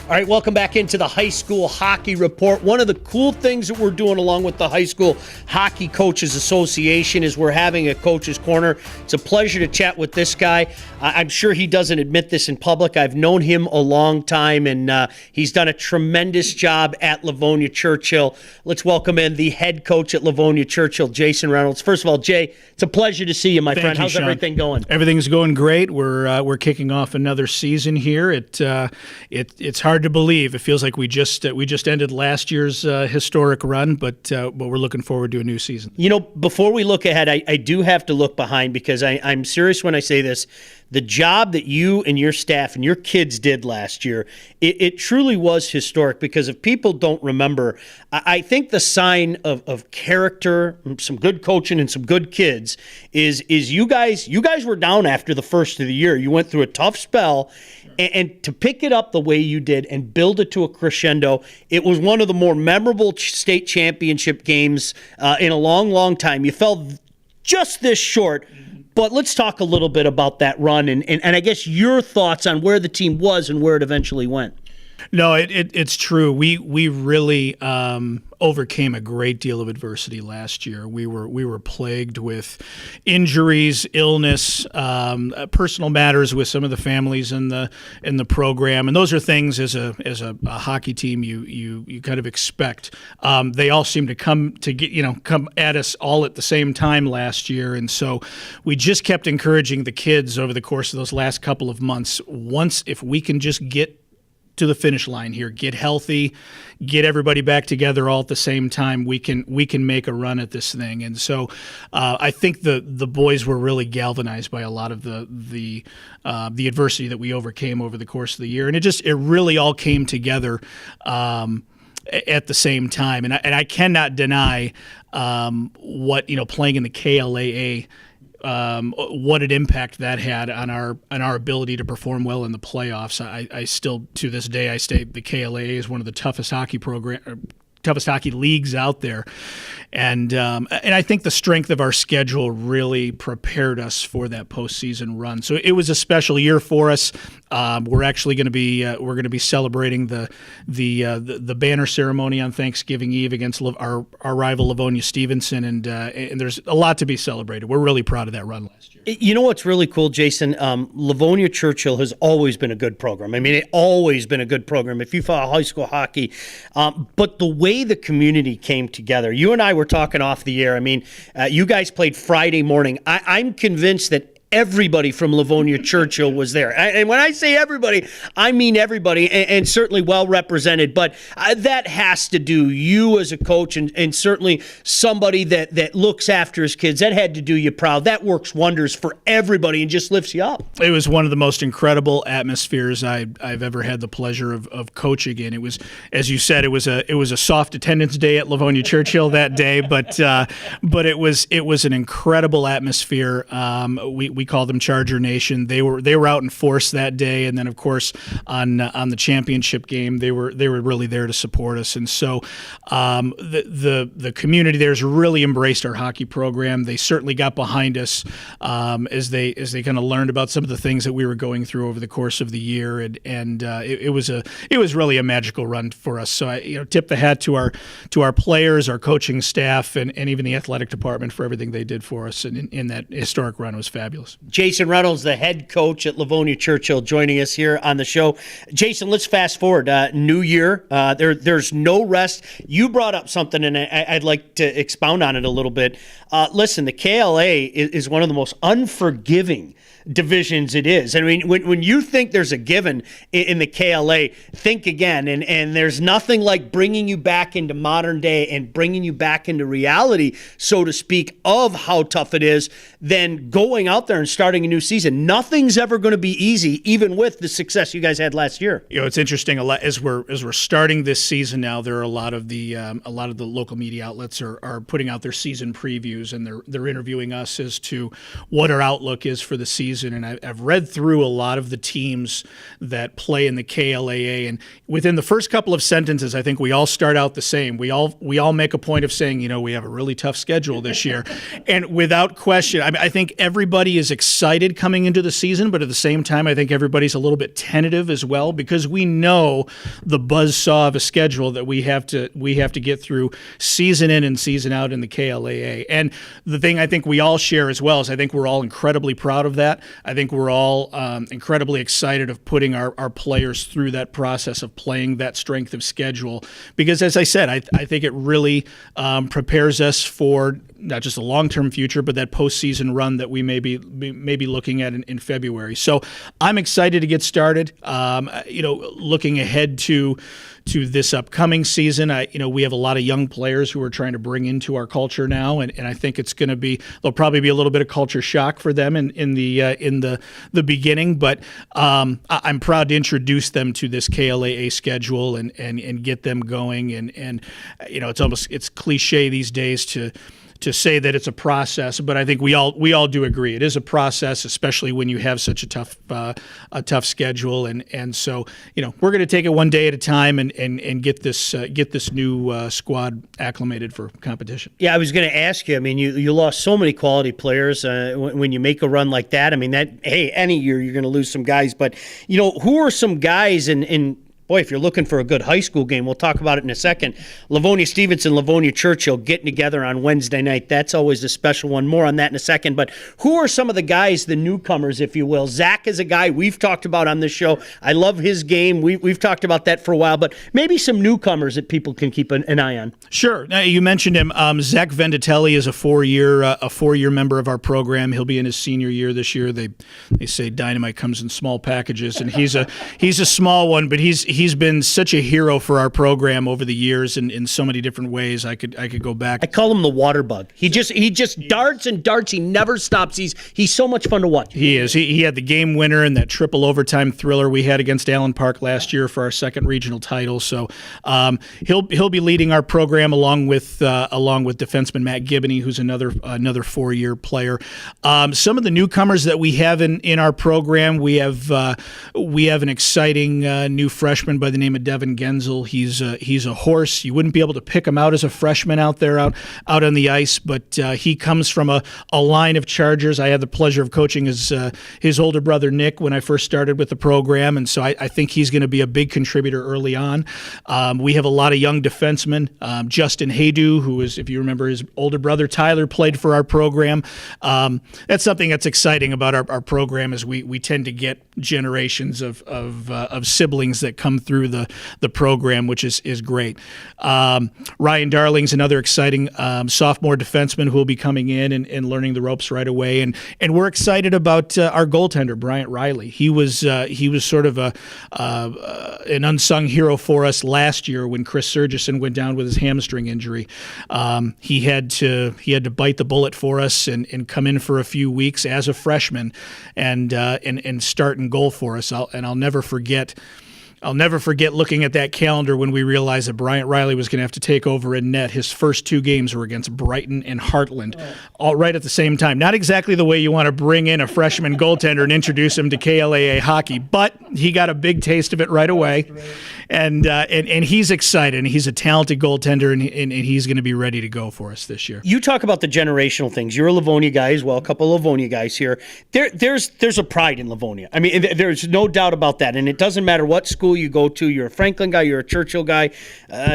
All right, welcome back into the High School Hockey Report. One of the cool things that we're doing along with the High School Hockey Coaches Association is we're having a Coach's Corner. It's a pleasure to chat with this guy. I'm sure he doesn't admit this in public. I've known him a long time, and he's done a tremendous job at Livonia Churchill. Let's welcome in the head coach at Livonia Churchill, Jason Reynolds. First of all, Jay, it's a pleasure to see you, my friend. How's everything going? Everything's going great. We're kicking off another season here. It's hard to believe. It feels like we just ended last year's historic run, but we're looking forward to a new season. You know, before we look ahead, I do have to look behind because I'm serious when I say this. The job that you and your staff and your kids did last year, it truly was historic because if people don't remember, I think the sign of character, some good coaching and some good kids is you guys were down after the first of the year. You went through a tough spell, and to pick it up the way you did and build it to a crescendo, it was one of the more memorable state championship games in a long, long time. You fell just this short. But let's talk a little bit about that run and I guess your thoughts on where the team was and where it eventually went. No, it's true. We really overcame a great deal of adversity last year. We were plagued with injuries, illness, personal matters with some of the families in the program, and those are things as a hockey team you kind of expect. They all seem to come at us all at the same time last year, and so we just kept encouraging the kids over the course of those last couple of months. If we can just get to the finish line here, get healthy, get everybody back together all at the same time, we can make a run at this thing. And so I think the boys were really galvanized by a lot of the adversity that we overcame over the course of the year, and it really all came together at the same time. And I cannot deny what playing in the KLAA. What an impact that had on our ability to perform well in the playoffs. I still, to this day, I state the KLAA is one of the toughest hockey leagues out there, and I think the strength of our schedule really prepared us for that postseason run. So it was a special year for us. We're actually going to be celebrating the banner ceremony on Thanksgiving Eve against our rival Livonia Stevenson, and there's a lot to be celebrated. We're really proud of that run last year. You know what's really cool, Jason? Livonia Churchill has always been a good program. I mean, it's always been a good program if you follow high school hockey. But the way the community came together, you and I were talking off the air. I mean, you guys played Friday morning. I'm convinced that everybody from Livonia Churchill was there. And when I say everybody, I mean everybody, and certainly well represented. But that has to do, you as a coach and certainly somebody that looks after his kids, that had to do you proud. That works wonders for everybody and just lifts you up. It was one of the most incredible atmospheres I've ever had the pleasure of coaching in. It was, as you said, it was a soft attendance day at Livonia Churchill that day, but it was an incredible atmosphere. We call them Charger Nation. They were out in force that day, and then of course on the championship game they were really there to support us. And so the community there's really embraced our hockey program. They certainly got behind us as they kind of learned about some of the things that we were going through over the course of the year, and it was really a magical run for us. So I tip the hat to our players, our coaching staff, and even the athletic department for everything they did for us in that historic run. It was fabulous. Jason Reynolds, the head coach at Livonia Churchill, joining us here on the show. Jason, let's fast forward. New year, there's no rest. You brought up something, and I'd like to expound on it a little bit. Listen, the KLA is one of the most unforgiving divisions it is. I mean, when you think there's a given in the KLA, think again. And there's nothing like bringing you back into modern day and bringing you back into reality, so to speak, of how tough it is than going out there and starting a new season. Nothing's ever going to be easy, even with the success you guys had last year. It's interesting. As we're starting this season now, there are a lot of the local media outlets are putting out their season previews, and they're interviewing us as to what our outlook is for the season. season, and I've read through a lot of the teams that play in the KLAA, and within the first couple of sentences, I think we all start out the same. We all make a point of saying, we have a really tough schedule this year, and without question, I think everybody is excited coming into the season, but at the same time, I think everybody's a little bit tentative as well, because we know the buzzsaw of a schedule that we have to get through season in and season out in the KLAA. And the thing I think we all share as well is I think we're all incredibly proud of that. I think we're all incredibly excited of putting our players through that process of playing that strength of schedule, because as I said, I think it really prepares us for not just a long-term future, but that postseason run that we may be looking at in February. So I'm excited to get started. Looking ahead to this upcoming season, we have a lot of young players who we're trying to bring into our culture now, and I think it's going to there'll probably be a little bit of culture shock for them in the beginning, but I'm proud to introduce them to this KLAA schedule and get them going, and it's cliche these days to say that it's a process, but I think we all do agree it is a process, especially when you have such a tough schedule, and so we're going to take it one day at a time and get this new squad acclimated for competition. Yeah, I was going to ask you. I mean, you lost so many quality players when you make a run like that. I mean, any year you're going to lose some guys, but who are some guys in boy, if you're looking for a good high school game, we'll talk about it in a second. Livonia Stevenson, Livonia Churchill getting together on Wednesday night. That's always a special one. More on that in a second. But who are some of the guys, the newcomers, if you will? Zach is a guy we've talked about on this show. I love his game. We've talked about that for a while. But maybe some newcomers that people can keep an eye on. Sure. Now, you mentioned him. Zach Venditelli is a four-year member of our program. He'll be in his senior year this year. They say dynamite comes in small packages, and he's a small one, but he's been such a hero for our program over the years in so many different ways. I could go back. I call him the water bug. He just darts and darts. He never stops. He's so much fun to watch. He is. He had the game winner in that triple overtime thriller we had against Allen Park last year for our second regional title. So he'll be leading our program along with defenseman Matt Gibney, who's another 4-year player. Some of the newcomers that we have in our program, we have an exciting new freshman by the name of Devin Genzel. He's a horse. You wouldn't be able to pick him out as a freshman out there out on the ice, but he comes from a line of Chargers. I had the pleasure of coaching his older brother Nick when I first started with the program, and so I think he's going to be a big contributor early on. We have a lot of young defensemen. Justin Haydu, who is, if you remember, his older brother Tyler played for our program. That's something that's exciting about our program, is we tend to get generations of siblings that come through the program, which is great. Ryan Darling's another exciting sophomore defenseman who will be coming in and learning the ropes right away, and we're excited about our goaltender Bryant Riley. He was sort of an unsung hero for us last year when Chris Surgison went down with his hamstring injury. He had to bite the bullet for us and come in for a few weeks as a freshman and start and goal for us. I'll never forget looking at that calendar when we realized that Bryant Riley was going to have to take over in net. His first two games were against Brighton and Heartland, all right at the same time. Not exactly the way you want to bring in a freshman goaltender and introduce him to KLAA hockey, but he got a big taste of it right away. And he's excited, and he's a talented goaltender, and he's going to be ready to go for us this year. You talk about the generational things. You're a Livonia guy as well, a couple of Livonia guys here. There's a pride in Livonia. I mean, there's no doubt about that, and it doesn't matter what school you go to. You're a Franklin guy, you're a Churchill guy.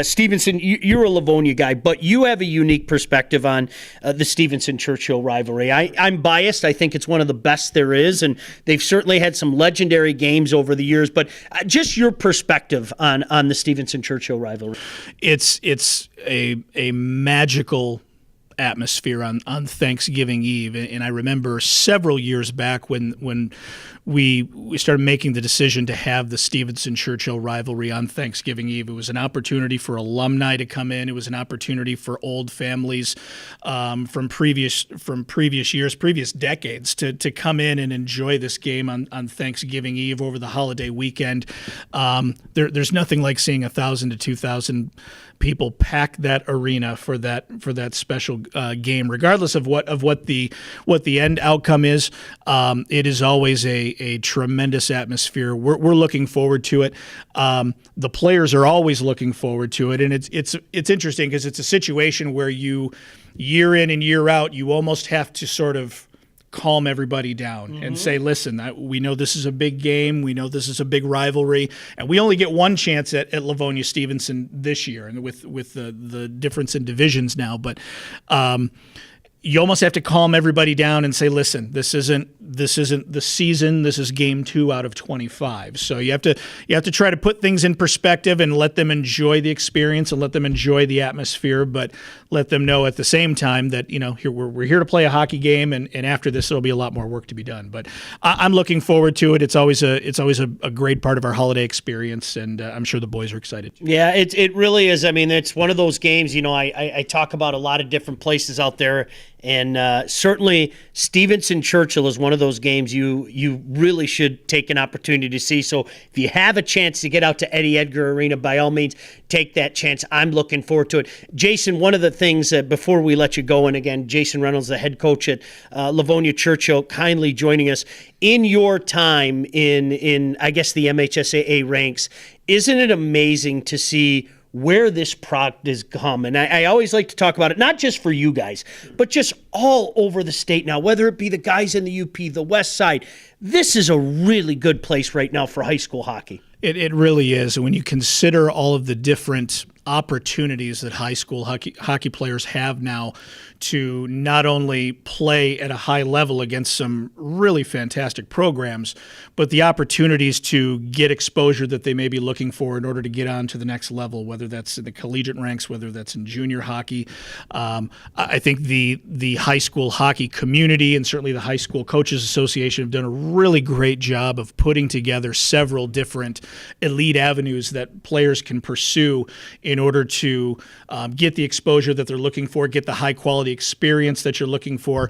Stevenson, you're a Livonia guy, but you have a unique perspective on the Stevenson-Churchill rivalry. I'm biased. I think it's one of the best there is, and they've certainly had some legendary games over the years, but just your perspective on the Stevenson-Churchill rivalry. It's a magical atmosphere on Thanksgiving Eve, and I remember several years back when we started making the decision to have the Stevenson Churchill rivalry on Thanksgiving Eve. It was an opportunity for alumni to come in. It was an opportunity for old families from previous years, previous decades to come in and enjoy this game on Thanksgiving Eve over the holiday weekend. There's nothing like seeing 1,000 to 2,000 people pack that arena for that special game, regardless of what the end outcome is. It is always a tremendous atmosphere. We're looking forward to it. The players are always looking forward to it, and it's interesting because it's a situation where you, year in and year out, you almost have to sort of calm everybody down and say, listen, we know this is a big game. We know this is a big rivalry, and we only get one chance at Livonia Stevenson this year, and with the difference in divisions now. But you almost have to calm everybody down and say, listen, this isn't the season. This is game 2 out of 25. So you have to try to put things in perspective and let them enjoy the experience and let them enjoy the atmosphere, but let them know at the same time that, we're here to play a hockey game, and after this there'll be a lot more work to be done. But I'm looking forward to it. It's always a great part of our holiday experience, and I'm sure the boys are excited. Yeah, it really is. I mean, it's one of those games. I talk about a lot of different places out there. And certainly Stevenson Churchill is one of those games you really should take an opportunity to see. So if you have a chance to get out to Eddie Edgar Arena, by all means, take that chance. I'm looking forward to it. Jason, one of the things before we let you go, and again, Jason Reynolds, the head coach at Livonia Churchill, kindly joining us. In your time in I guess the MHSAA ranks, isn't it amazing to see where this product has come? And I always like to talk about it, not just for you guys, but just all over the state now, whether it be the guys in the UP, the West Side. This is a really good place right now for high school hockey. It really is. And when you consider all of the different opportunities that high school hockey players have now to not only play at a high level against some really fantastic programs, but the opportunities to get exposure that they may be looking for in order to get on to the next level, whether that's in the collegiate ranks, whether that's in junior hockey. I think the high school hockey community and certainly the High School Coaches Association have done a really great job of putting together several different elite avenues that players can pursue in order to get the exposure that they're looking for, get the high quality experience that you're looking for.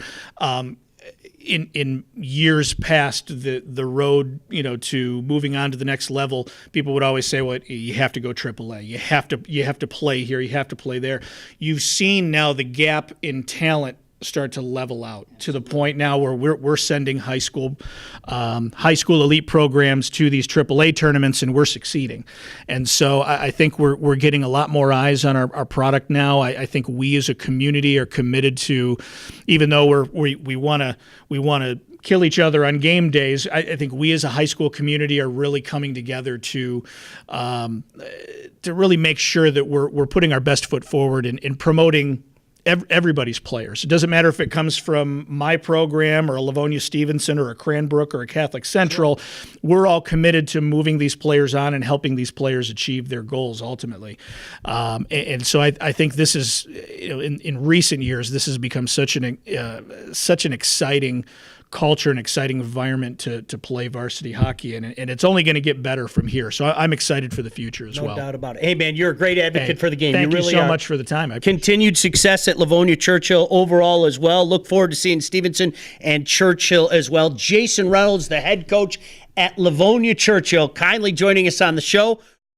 In years past, the road to moving on to the next level, people would always say, "Well, you have to go AAA. You have to play here. You have to play there." You've seen now the gap in talent start to level out to the point now where we're sending high school elite programs to these AAA tournaments, and we're succeeding. And so I think we're getting a lot more eyes on our product now. I think we as a community are committed to, even though we want to kill each other on game days, I think we as a high school community are really coming together to really make sure that we're putting our best foot forward in promoting everybody's players. It doesn't matter if it comes from my program or a Livonia Stevenson or a Cranbrook or a Catholic Central. Sure. We're all committed to moving these players on and helping these players achieve their goals ultimately. And so I think this is, in recent years, this has become such an exciting culture and exciting environment to play varsity hockey, and it's only going to get better from here. So I'm excited for the future as well. No doubt about it. Hey, man, you're a great advocate for the game. Thank you really so are. much for the time. Continued success at Livonia Churchill overall as well. Look forward to seeing Stevenson and Churchill as well. Jason Reynolds, the head coach at Livonia Churchill, kindly joining us on the show.